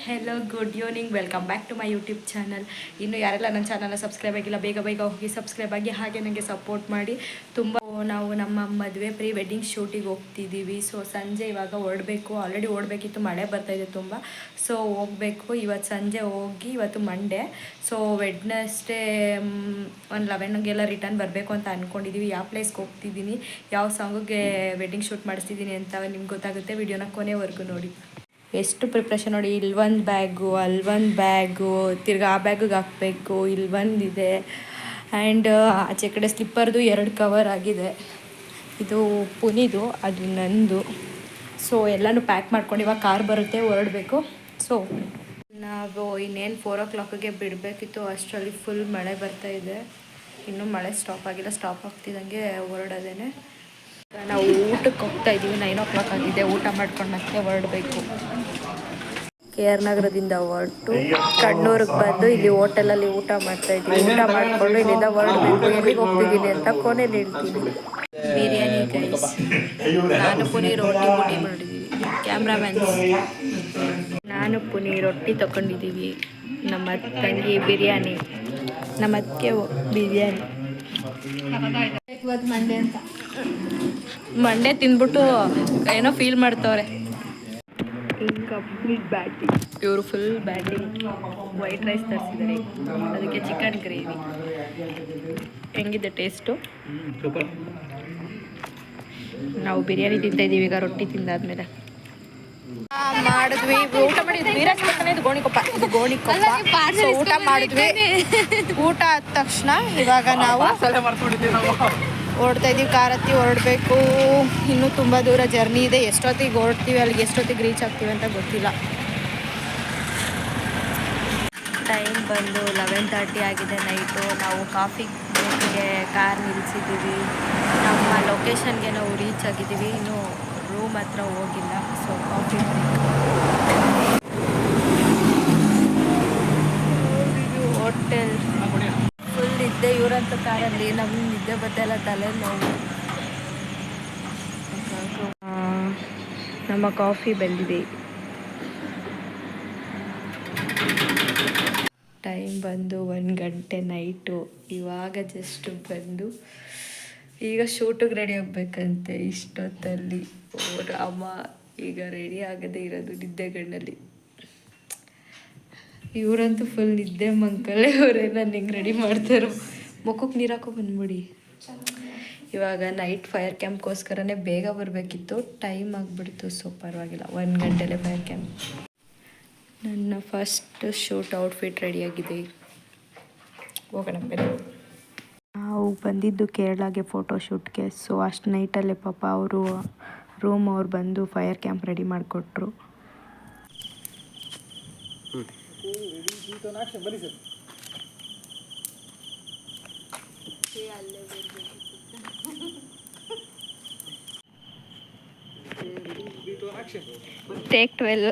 Hello good evening, welcome back to my YouTube channel. ಇನ್ನು ಯಾರೆಲ್ಲ ನನ್ನ ಚಾನಲ್ನ ಸಬ್ಸ್ಕ್ರೈಬ್ ಆಗಿಲ್ಲ ಬೇಗ ಬೇಗ ಹೋಗಿ ಸಬ್ಸ್ಕ್ರೈಬ್ ಆಗಿ ಹಾಗೆ ನನಗೆ ಸಪೋರ್ಟ್ ಮಾಡಿ. ನಾವು ನಮ್ಮ ಮದುವೆ ಪ್ರೀ ವೆಡ್ಡಿಂಗ್ ಶೂಟಿಗೆ ಹೋಗ್ತಿದ್ದೀವಿ. ಸೊ ಸಂಜೆ ಇವಾಗ ಹೊರಡಬೇಕು. ಆಲ್ರೆಡಿ ಓಡಬೇಕಿತ್ತು, ಮಳೆ ಬರ್ತಾಯಿದೆ ತುಂಬ. ಸೊ ಹೋಗಬೇಕು ಇವತ್ತು ಸಂಜೆ ಹೋಗಿ. ಇವತ್ತು ಮಂಡೇ, ಸೊ ವೆಡ್ನೆಸ್ಡೇ ಒಂದು 11ಗೆಲ್ಲ ರಿಟರ್ನ್ ಬರಬೇಕು ಅಂತ ಅಂದ್ಕೊಂಡಿದ್ದೀವಿ. ಯಾವ ಪ್ಲೇಸ್ಗೆ ಹೋಗ್ತಿದ್ದೀನಿ, ಯಾವ ಸಾಂಗಿಗೆ ವೆಡ್ಡಿಂಗ್ ಶೂಟ್ ಮಾಡಿಸ್ತಿದ್ದೀನಿ ಅಂತ ನಿಮ್ಗೆ ಗೊತ್ತಾಗುತ್ತೆ. ವಿಡಿಯೋನ ಕೊನೆವರೆಗೂ ನೋಡಿ. ಎಷ್ಟು ಪ್ರಿಪ್ರೇಷನ್ ನೋಡಿ, ಇಲ್ಲೊಂದು ಬ್ಯಾಗು, ಅಲ್ಲೊಂದು ಬ್ಯಾಗು, ತಿರ್ಗಿ ಆ ಬ್ಯಾಗಿಗೆ ಹಾಕಬೇಕು, ಇಲ್ಲೊಂದಿದೆ. ಆ್ಯಂಡ್ ಆಚೆ ಕಡೆ ಸ್ಲಿಪ್ಪರ್ದು 2 ಕವರ್ ಆಗಿದೆ. ಇದು ಪುನಿದು, ಅದು ನಂದು. ಸೊ ಎಲ್ಲನೂ ಪ್ಯಾಕ್ ಮಾಡ್ಕೊಂಡು ಇವಾಗ ಕಾರ್ ಬರುತ್ತೆ, ಹೊರಡಬೇಕು. ಸೊ ನಾವು ಇನ್ನೇನು 4 o'clockಗೆ ಬಿಡಬೇಕಿತ್ತು. ಅಷ್ಟರಲ್ಲಿ ಫುಲ್ ಮಳೆ ಬರ್ತಾಯಿದೆ. ಇನ್ನೂ ಮಳೆ ಸ್ಟಾಪ್ ಆಗಿಲ್ಲ. ಸ್ಟಾಪ್ ಆಗ್ತಿದ್ದಂಗೆ ಹೊರಡೋದೇನೆ. ನಾವು ಊಟಕ್ಕೆ ಹೋಗ್ತಾ ಇದ್ದೀವಿ. 9 o'clock ಆಗಿದೆ. ಊಟ ಮಾಡ್ಕೊಂಡು ಮತ್ತೆ ಹೊರಡಬೇಕು. KR ನಗರದಿಂದ ಹೊರಟು ಕಣ್ಣೂರಿಗೆ ಬಂದು ಇಲ್ಲಿ ಹೋಟೆಲಲ್ಲಿ ಊಟ ಮಾಡ್ತಾ ಇದ್ದೀವಿ. ಊಟ ಮಾಡಿಕೊಂಡು ಇಲ್ಲಿಂದ ಹೊರಡಬೇಕು. ಎಲ್ಲಿಗೆ ಹೋಗ್ತಿದ್ದೀನಿ ಅಂತ ಕೊನೆಯಲ್ಲಿ ಹೇಳ್ತೀನಿ. ಬಿರಿಯಾನಿ ಗೈಸ್, ನಾನು ಪುನಿ ರೊಟ್ಟಿ ಮಾಡಿದ್ದೀವಿ. ಕ್ಯಾಮ್ರಾಮ್ಯಾನ್ ನಾನು ಪುನಿ ರೊಟ್ಟಿ ತೊಗೊಂಡಿದ್ದೀವಿ. ನಮ್ಮ ತಂಗಿ ಬಿರಿಯಾನಿ, ನಮ್ಮ ಅತ್ತಿಗೆ ಬಿರಿಯಾನಿ. ಮಂಡೆ ಅಂತ ಮಂಡೆ ತಿಂದ್ಬಿಟ್ಟು ಏನೋ ಫೀಲ್ ಮಾಡ್ತವ್ರೆ. ಇನ್ಕಂಪ್ಲೀಟ್ ಬ್ಯಾಟಿಂಗ್, ಇವರು ಫುಲ್ ಬ್ಯಾಟಿಂಗ್. ವೈಟ್ ರೈಸ್ ತರಿಸಿದ್ದಾರೆ, ಅದಕ್ಕೆ ಚಿಕನ್ ಗ್ರೇವಿ. ಹೆಂಗಿದೆ ಟೇಸ್ಟು? ನಾವು ಬಿರಿಯಾನಿ ತಿಂತಾಯಿದ್ದೀವಿ ಈಗ, ರೊಟ್ಟಿ ತಿಂದಾದ್ಮೇಲೆ. ಮಾಡಿದ್ವಿ, ಊಟ ಮಾಡಿದ್ವಿ. ಇದು ಗೋಣಿಕೊಪ್ಪ, ಇದು ಗೋಣಿಕೊಪ್ಪ. ಸೊ ಊಟ ಮಾಡಿದ್ವಿ. ಊಟ ಆದ ತಕ್ಷಣ ಇವಾಗ ನಾವು ಹೊರಡ್ತಾ ಇದ್ದೀವಿ. ಕಾರ್ ಹತ್ತಿ ಹೊರಡಬೇಕು. ಇನ್ನೂ ತುಂಬ ದೂರ ಜರ್ನಿ ಇದೆ. ಎಷ್ಟೊತ್ತಿಗೆ ಹೊರಡ್ತೀವಿ, ಅಲ್ಲಿಗೆ ಎಷ್ಟೊತ್ತಿಗೆ ರೀಚ್ ಆಗ್ತೀವಿ ಅಂತ ಗೊತ್ತಿಲ್ಲ. ಟೈಮ್ ಬಂದು 11:30 ಆಗಿದೆ ನೈಟು. ನಾವು ಕಾಫಿ ಬ್ರೇಕ್ಗೆ ಕಾರ್ ನಿಲ್ಲಿಸಿದ್ದೀವಿ. ನಮ್ಮ ಲೊಕೇಶನ್ಗೆ ನಾವು ರೀಚ್ ಆಗಿದ್ದೀವಿ. ಇನ್ನೂ ರೂಮ್ ಹತ್ರ ಹೋಗಿಲ್ಲ. ಸೊ ಕಾಫಿ ಹೋಟೆಲ್ ಫುಲ್ ಇದ್ದೆ. ಇವರಂತೂ ಕಾರಲ್ಲಿ, ನಮ್ಗೆ ನಿದ್ದೆ ಬತ್ತೆಲ್ಲ ತಲೆ ನೋವು. ನಮ್ಮ ಕಾಫಿ ಬಂದಿದೆ. ಟೈಮ್ ಬಂದು 1 ಗಂಟೆ ನೈಟು. ಇವಾಗ ಜಸ್ಟ್ ಬಂದು ಈಗ ಶೂಟಿಗೆ ರೆಡಿ ಆಗಬೇಕಂತೆ. ಇಷ್ಟೊತ್ತಲ್ಲಿ ರಾಮ ಈಗ ರೆಡಿ ಆಗದೆ ಇರೋದು ನಿದ್ದೆಗಣ್ಣಲ್ಲಿ. ಇವರಂತೂ ಫುಲ್ ನಿದ್ದೆ ಮಂಕಲ್ಲೇ ಅವರೇ. ನಾನು ಹೆಂಗೆ ರೆಡಿ ಮಾಡ್ತಾರೋ. ಮುಖಕ್ಕೆ ನೀರು ಹಾಕೋ ಬಂದ್ಬಿಡಿ. ಇವಾಗ ನೈಟ್ ಫೈರ್ ಕ್ಯಾಂಪ್ಗೋಸ್ಕರನೇ ಬೇಗ ಬರಬೇಕಿತ್ತು. ಟೈಮ್ ಆಗಿಬಿಡ್ತು. ಸೊ ಪರವಾಗಿಲ್ಲ, 1 ಗಂಟೆಲೇ ಫೈರ್ ಕ್ಯಾಂಪ್. ನನ್ನ ಫಸ್ಟ್ ಶೂಟ್ ಔಟ್ಫಿಟ್ ರೆಡಿಯಾಗಿದೆ. ಹೋಗೋಣ ಬೇರೆ. ನಾವು ಬಂದಿದ್ದು ಕೇರಳಗೆ ಫೋಟೋಶೂಟ್ಗೆ. ಸೊ ಅಷ್ಟು ನೈಟಲ್ಲೇ ಪಾಪ ಅವರು ಅವ್ರು ಬಂದು ಫೈರ್ ಕ್ಯಾಂಪ್ ರೆಡಿ ಮಾಡಿಕೊಟ್ರು. ಟೇಕ್ 12.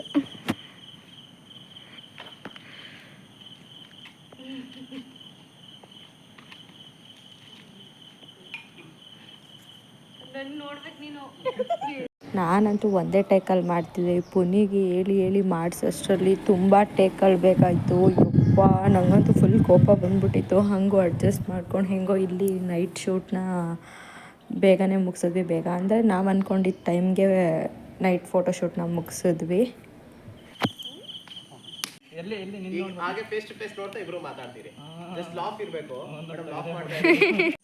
ನಾನಂತೂ ಒಂದೇ ಟೇಕಲ್ಲಿ ಮಾಡ್ತಿದ್ದೆ. ಪುನಿಗೆ ಹೇಳಿ ಮಾಡಿಸೋಷ್ಟರಲ್ಲಿ ತುಂಬ ಟೇಕಲ್ಲಿ ಬೇಕಾಯಿತು. ಯಪ್ಪ, ನನಗಂತೂ ಫುಲ್ ಕೋಪ ಬಂದ್ಬಿಟ್ಟಿತ್ತು. ಹಾಗೂ ಅಡ್ಜಸ್ಟ್ ಮಾಡ್ಕೊಂಡು ಹೆಂಗೋ ಇಲ್ಲಿ ನೈಟ್ ಶೂಟ್ನ ಬೇಗನೆ ಮುಗಿಸಿದ್ವಿ. ಬೇಗ ಅಂದರೆ ನಾವು ಅಂದ್ಕೊಂಡಿದ್ದ ಟೈಮ್ಗೆ ನೈಟ್ ಫೋಟೋಶೂಟ್ನ ಮುಗಿಸಿದ್ವಿ. ಹಾಗೆ ಫೇಸ್ ಟು ಫೇಸ್ ನೋಡ್ತಾ ಇಬ್ರು ಮಾತಾಡ್ತೀರಿ. ಜಸ್ಟ್ ಲಾಫ್ ಇರಬೇಕು.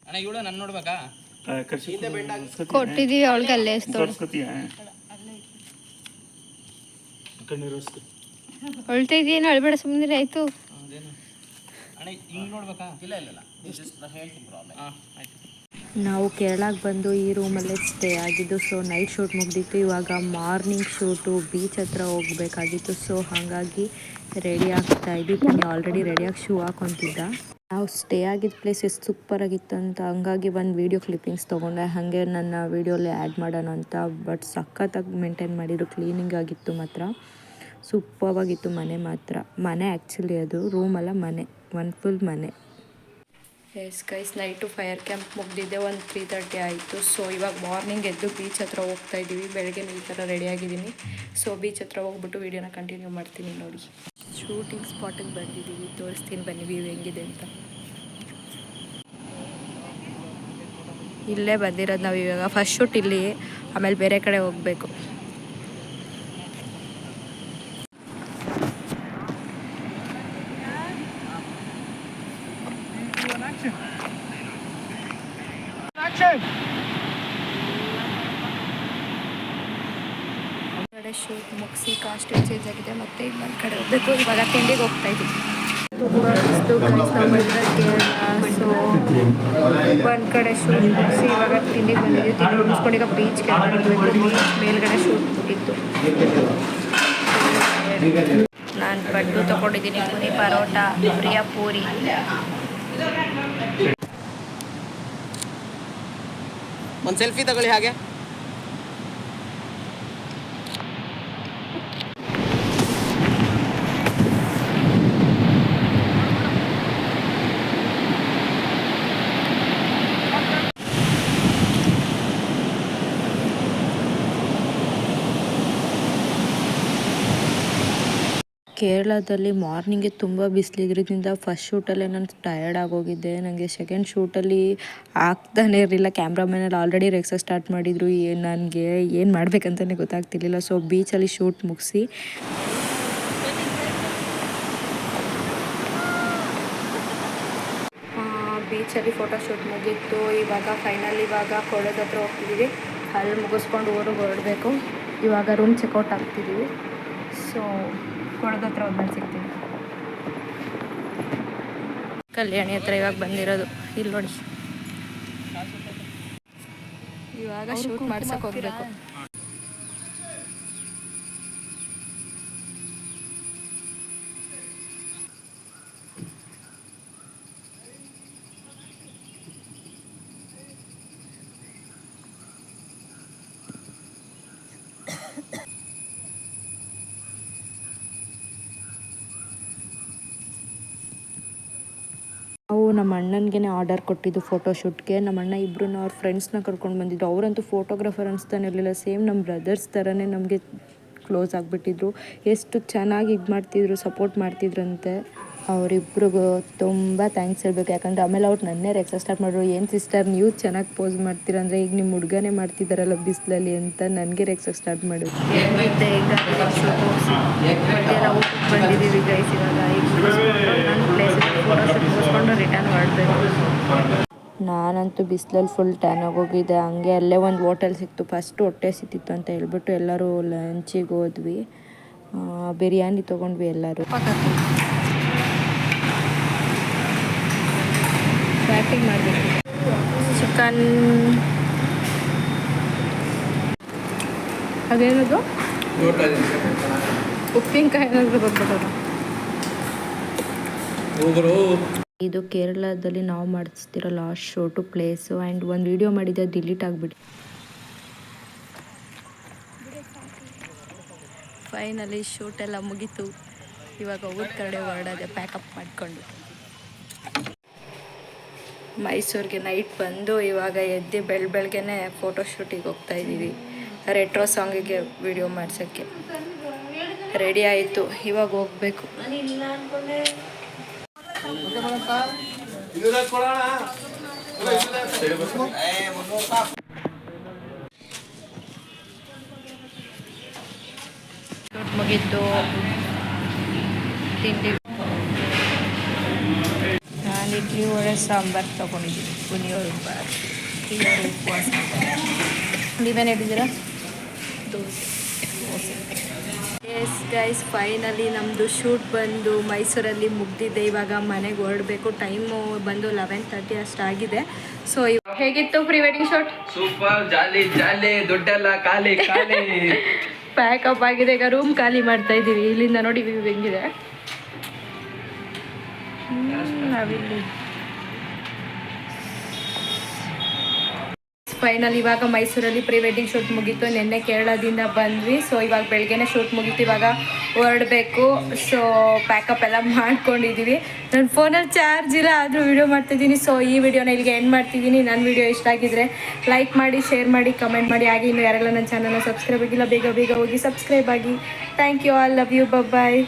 ಅಣ್ಣ ಇವಳು ನನ್ನ ನೋಡ್ಬೇಕಾ? ಕೊಟ್ಟಿದ್ದೀವಿ ಅವಳಿಗೆ. ಅಲ್ಲೇ ಹೊಳ್ತಾ ಇದೀನಿ, ಅಳ್ಬೇಡ ಸುಮ್ಮನೆ. ಆಯಿತು. ಅಣ್ಣ ಹಿಂಗೆ ನೋಡ್ಬೇಕಾ? ಇಲ್ಲ ನಾನು ಹೇಳ್ತೀನಿ ಪ್ರಾಬ್ಲಮ್. ಆಯ್ತು. ನಾವು ಕೇರಳಕ್ಕೆ ಬಂದು ಈ ರೂಮಲ್ಲೇ ಸ್ಟೇ ಆಗಿದ್ದು. ಸೊ ನೈಟ್ ಶೂಟ್ ಮುಗ್ದಿತ್ತು. ಇವಾಗ ಮಾರ್ನಿಂಗ್ ಶೂಟು ಬೀಚ್ ಹತ್ರ ಹೋಗಬೇಕಾಗಿತ್ತು. ಸೊ ಹಾಗಾಗಿ ರೆಡಿ ಆಗ್ತಾ ಇದ್ವಿ. ಆಲ್ರೆಡಿ ರೆಡಿಯಾಗಿ ಶೂ ಹಾಕೊತಿದ್ದ. ನಾವು ಸ್ಟೇ ಆಗಿದ್ದ ಪ್ಲೇಸ್ ಎಷ್ಟು ಸೂಪರಾಗಿತ್ತು ಅಂತ ಹಂಗಾಗಿ ಒಂದು ವೀಡಿಯೋ ಕ್ಲಿಪ್ಪಿಂಗ್ಸ್ ತೊಗೊಂಡೆ. ಹಾಗೆ ನನ್ನ ವೀಡಿಯೋಲಿ ಆ್ಯಡ್ ಮಾಡೋಣ ಅಂತ. ಬಟ್ ಸಖತ್ತಾಗಿ ಮೇಂಟೈನ್ ಮಾಡಿದ್ರು. ಕ್ಲೀನಿಂಗ್ ಆಗಿತ್ತು ಮಾತ್ರ. ಸೂಪರಾಗಿತ್ತು ಮನೆ ಮಾತ್ರ. ಮನೆ ಆ್ಯಕ್ಚುಲಿ ಅದು ರೂಮಲ್ಲ, ಮನೆ. ಒಂದು ಫುಲ್ ಮನೆ. Yes guys, night fire camp ಮುಗ್ದಿದ್ದೆ, ಒಂದು 3:30 ಆಯಿತು. ಸೊ ಇವಾಗ ಮಾರ್ನಿಂಗ್ ಎದ್ದು ಬೀಚ್ ಹತ್ರ ಹೋಗ್ತಾ ಇದ್ದೀವಿ. ಬೆಳಗ್ಗೆ ಈ ಥರ ರೆಡಿಯಾಗಿದ್ದೀನಿ. ಸೊ ಬೀಚ್ ಹತ್ರ ಹೋಗ್ಬಿಟ್ಟು ವೀಡಿಯೋನ ಕಂಟಿನ್ಯೂ ಮಾಡ್ತೀನಿ. ನೋಡಿ, ಶೂಟಿಂಗ್ ಸ್ಪಾಟಿಗೆ ಬಂದಿದ್ದೀವಿ. ತೋರಿಸ್ತೀನಿ ಬನ್ನಿ ವ್ಯೂ ಹೆಂಗಿದೆ ಅಂತ. ಇಲ್ಲೇ ಬಂದಿರೋದು ನಾವು ಇವಾಗ. ಫಸ್ಟ್ ಶೂಟ್ ಇಲ್ಲಿ, ಆಮೇಲೆ ಬೇರೆ ಕಡೆ ಹೋಗಬೇಕು. ಕಡೆ ಶೂಟ್ ಮುಗಿಸಿ ಕಾಸ್ಟ್ಯೂಮ್ ಚೇಂಜ್ ಆಗಿದೆ. ಮತ್ತೆ ಇನ್ನೊಂದು ಕಡೆ ಹೋಗ್ಬೇಕು. ಇವಾಗ ತಿಂಡಿಗೆ ಹೋಗ್ತಾ ಇದ್ದೀವಿ. ಸೊ ಒಂದು ಕಡೆ ಶೂಟ್ ಮುಗಿಸಿ ಇವಾಗ ತಿಂಡಿಗೆ ಬಂದಿದ್ದೀವಿ. ತಿಂಡಿ ಮುಗಿಸ್ಕೊಂಡು ಈಗ ಬೀಚ್ಗೆ ಹೋಗಬೇಕು. ಬೀಚ್ ಮೇಲ್ಗಡೆ ಶೂಟ್ ಮುಗಿತ್ತು. ನಾನು ಪಡ್ಡು ತೊಗೊಂಡಿದ್ದೀನಿ. ಪೂರಿ ಪರೋಟ, ಪ್ರಿಯ ಪೂರಿ. ಒಂದು ಸೆಲ್ಫಿ ತಗೊಳ್ಳಿ ಹಾಗೆ. ಕೇರಳದಲ್ಲಿ ಮಾರ್ನಿಂಗ್ಗೆ ತುಂಬ ಬಿಸಿಲಿದ್ರಿಂದ ಫಸ್ಟ್ ಶೂಟಲ್ಲೇ ನಾನು ಟಯರ್ಡ್ ಆಗೋಗಿದ್ದೆ. ನನಗೆ ಸೆಕೆಂಡ್ ಶೂಟಲ್ಲಿ ಆಗ್ತಾನೆ ಇರಲಿಲ್ಲ. ಕ್ಯಾಮ್ರಾಮನಲ್ಲಿ ಆಲ್ರೆಡಿ ರೆಕ್ಸ ಸ್ಟಾರ್ಟ್ ಮಾಡಿದರು. ನನಗೆ ಏನು ಮಾಡಬೇಕಂತಲೇ ಗೊತ್ತಾಗ್ತಿರ್ಲಿಲ್ಲ. ಸೊ ಬೀಚಲ್ಲಿ ಶೂಟ್ ಮುಗಿಸಿ ಬೀಚಲ್ಲಿ ಫೋಟೋಶೂಟ್ ಮುಗೀತು. ಇವಾಗ ಫೈನಲ್ ಕೊಳದ ಹತ್ರ ಹೋಗ್ತಿದ್ದೀವಿ. ಅಲ್ಲಿ ಮುಗಿಸ್ಕೊಂಡು ಊರಿಗೆ ಹೊರಡಬೇಕು. ಇವಾಗ ರೂಮ್ ಚೆಕ್ಔಟ್ ಆಗ್ತಿದ್ದೀವಿ. ಸೊ ಕೊಳದ ಹತ್ರ ಹೋದ್ಮೇಲೆ ಸಿಗ್ತೀವಿ. ಕಲ್ಯಾಣಿ ಹತ್ರ ಇವಾಗ ಬಂದಿರೋದು. ಇಲ್ಲಿ ನೋಡಿ, ಇವಾಗ ಶೂಟ್ ಮಾಡ್ಸಕ್ಕೆ ಹೋಗ್ಬೇಕು. ನಾವು ನಮ್ಮ ಅಣ್ಣನಿಗೆ ಆರ್ಡರ್ ಕೊಟ್ಟಿದ್ದು ಫೋಟೋಶೂಟ್ಗೆ. ನಮ್ಮ ಅಣ್ಣ ಇಬ್ಬರು ಅವ್ರ ಫ್ರೆಂಡ್ಸ್ನ ಕರ್ಕೊಂಡು ಬಂದಿದ್ದು. ಅವರಂತೂ ಫೋಟೋಗ್ರಾಫರ್ ಅನಿಸ್ತಾನೆ ಇರಲಿಲ್ಲ. ಸೇಮ್ ನಮ್ಮ ಬ್ರದರ್ಸ್ ಥರನೇ ನಮಗೆ ಕ್ಲೋಸ್ ಆಗಿಬಿಟ್ಟಿದ್ರು. ಎಷ್ಟು ಚೆನ್ನಾಗಿ ಇದು ಮಾಡ್ತಿದ್ರು, ಸಪೋರ್ಟ್ ಮಾಡ್ತಿದ್ರಂತೆ. ಅವರಿಬ್ರಿಗೂ ತುಂಬ ಥ್ಯಾಂಕ್ಸ್ ಹೇಳಬೇಕು. ಯಾಕಂದರೆ ಆಮೇಲೆ ಅವ್ರು ನನ್ನೇ ರೆಕ್ಸ ಸ್ಟಾರ್ಟ್ ಮಾಡಿದ್ರು. ಏನು ಸಿಸ್ಟರ್ ನೀವು ಚೆನ್ನಾಗಿ ಪೋಸ್ ಮಾಡ್ತೀರಂದರೆ ಈಗ ನಿಮ್ಮ ಹುಡುಗನೇ ಮಾಡ್ತಿದ್ದಾರಲ್ಲ ಬಿಸಿಲಲ್ಲಿ ಅಂತ ನನಗೆ ರೆಕ್ಸ ಸ್ಟಾರ್ಟ್ ಮಾಡಿದ್ರು. ಮತ್ತೆ ಈಗ ಊಟಕ್ಕೆ ಬಂದಿದ್ದೀವಿ ಗೈಸ್. ಇವಾಗ ನನ್ನ ಪ್ಲೇಸಿಗೆ ಫೋಟೋಶೂಟ್ ಮುಗಿಸ್ಕೊಂಡು ರಿಟರ್ನ್ ಮಾಡಬೇಕು. ನಾನಂತೂ ಬಿಸಿಲಲ್ಲಿ ಫುಲ್ ಟ್ಯಾನ್ ಆಗೋಗಿದ್ದೆ. ಹಂಗೆ ಅಲ್ಲೇ ಒಂದು ಹೋಟೆಲ್ ಸಿಕ್ತು. ಫಸ್ಟು ಹೊಟ್ಟೆ ಸಿಕ್ತಿತ್ತು ಅಂತ ಹೇಳ್ಬಿಟ್ಟು ಎಲ್ಲರೂ ಲಂಚಿಗೆ ಹೋದ್ವಿ. ಬಿರಿಯಾನಿ ತೊಗೊಂಡ್ವಿ ಎಲ್ಲರೂ. ಬ್ಯಾಟಿಂಗ್ ಮಾಡಬೇಕು. ಚಿಕನ್ ಅದೇನದು ಉಪ್ಪಿನಕಾಯಿ ಏನಾದರೂ ಬರ್ಬೋದಲ್ಲ. ಇದು ಕೇರಳದಲ್ಲಿ ನಾವು ಮಾಡಿಸ್ತಿರೋ ಲಾಸ್ಟ್ ಶೂಟು ಪ್ಲೇಸು. ಆ್ಯಂಡ್ ಒಂದು ವಿಡಿಯೋ ಮಾಡಿದ್ದೆ, ಡಿಲೀಟ್ ಆಗಿಬಿಟ್ಟು. ಫೈನಲಿ ಶೂಟ್ ಎಲ್ಲ ಮುಗೀತು. ಇವಾಗ ಊರ ಕಡೆ ಹೊರಡೋದೆ ಪ್ಯಾಕಪ್ ಮಾಡಿಕೊಂಡು. ಮೈಸೂರಿಗೆ ನೈಟ್ ಬಂದು ಇವಾಗ ಎದ್ದು ಬೆಳಗ್ಗೆನೆ ಫೋಟೋಶೂಟಿಗೆ ಹೋಗ್ತಾ ಇದ್ದೀವಿ. ರೆಟ್ರೋ ಸಾಂಗಿಗೆ ವಿಡಿಯೋ ಮಾಡ್ಸೋಕ್ಕೆ ರೆಡಿ ಆಯಿತು. ಇವಾಗ ಹೋಗಬೇಕು. ಮುಗಿದ್ದು ತಿಂಡಿ. ನಾನು ಇಡ್ಲಿ ಒಳ್ಳೆ ಸಾಂಬಾರು ತೊಗೊಂಡಿದ್ದೀನಿ. ಪುನಿಯೋರು ಉಪವಾಸ. ನೀವೇನು ಹೇಳಿದ್ದೀರಾ? ದೋಸೆ. ಎಸ್ ಗೈಸ್, ಫೈನಲಿ ನಮ್ಮದು ಶೂಟ್ ಬಂದು ಮೈಸೂರಲ್ಲಿ ಮುಗ್ದಿದೆ. ಇವಾಗ ಮನೆಗೆ ಹೊರಡಬೇಕು. ಟೈಮು ಬಂದು 11:30 ಅಷ್ಟಾಗಿದೆ. ಸೊ ಹೇಗಿತ್ತು ಪ್ರೀ ವೆಡ್ಡಿಂಗ್ ಶೂಟ್? ಸೂಪರ್, ಜಾಲಿ ಜಾಲಿ, ದುಡ್ಡೆಲ್ಲ ಖಾಲಿ ಖಾಲಿ. ಪ್ಯಾಕಪ್ ಆಗಿದೆ. ಈಗ ರೂಮ್ ಖಾಲಿ ಮಾಡ್ತಾ ಇದ್ದೀವಿ. ಇಲ್ಲಿಂದ ನೋಡಿ ವ್ಯೂ ಹೆಂಗಿದೆ. ನಾವಿಲ್ಲಿ ಫೈನಲ್ ಇವಾಗ ಮೈಸೂರಲ್ಲಿ ಪ್ರೀ ವೆಡ್ಡಿಂಗ್ ಶೂಟ್ ಮುಗೀತು. ನಿನ್ನೆ ಕೇರಳದಿಂದ ಬಂದ್ವಿ. ಸೊ ಇವಾಗ ಬೆಳಗ್ಗೆನೇ ಶೂಟ್ ಮುಗೀತು. ಇವಾಗ ಹೊರಡಬೇಕು. ಸೊ ಪ್ಯಾಕಪ್ ಎಲ್ಲ ಮಾಡ್ಕೊಂಡಿದ್ದೀವಿ. ನನ್ನ ಫೋನಲ್ಲಿ ಚಾರ್ಜ್ ಇಲ್ಲ, ಆದರೂ ವೀಡಿಯೋ ಮಾಡ್ತಿದ್ದೀನಿ. ಸೊ ಈ ವಿಡಿಯೋನ ಇಲ್ಲಿಗೆ ಎಂಡ್ ಮಾಡ್ತಿದ್ದೀನಿ. ನನ್ನ ವಿಡಿಯೋ ಇಷ್ಟ ಆಗಿದ್ರೆ ಲೈಕ್ ಮಾಡಿ, ಶೇರ್ ಮಾಡಿ, ಕಮೆಂಟ್ ಮಾಡಿ. ಹಾಗೆ ಇನ್ನು ಯಾರೆಲ್ಲ ನನ್ನ ಚಾನಲ್ನ ಸಬ್ಸ್ಕ್ರೈಬ್ ಆಗಿಲ್ಲ ಬೇಗ ಬೇಗ ಹೋಗಿ ಸಬ್ಸ್ಕ್ರೈಬ್ ಆಗಿ. Thank you all, love you, bye.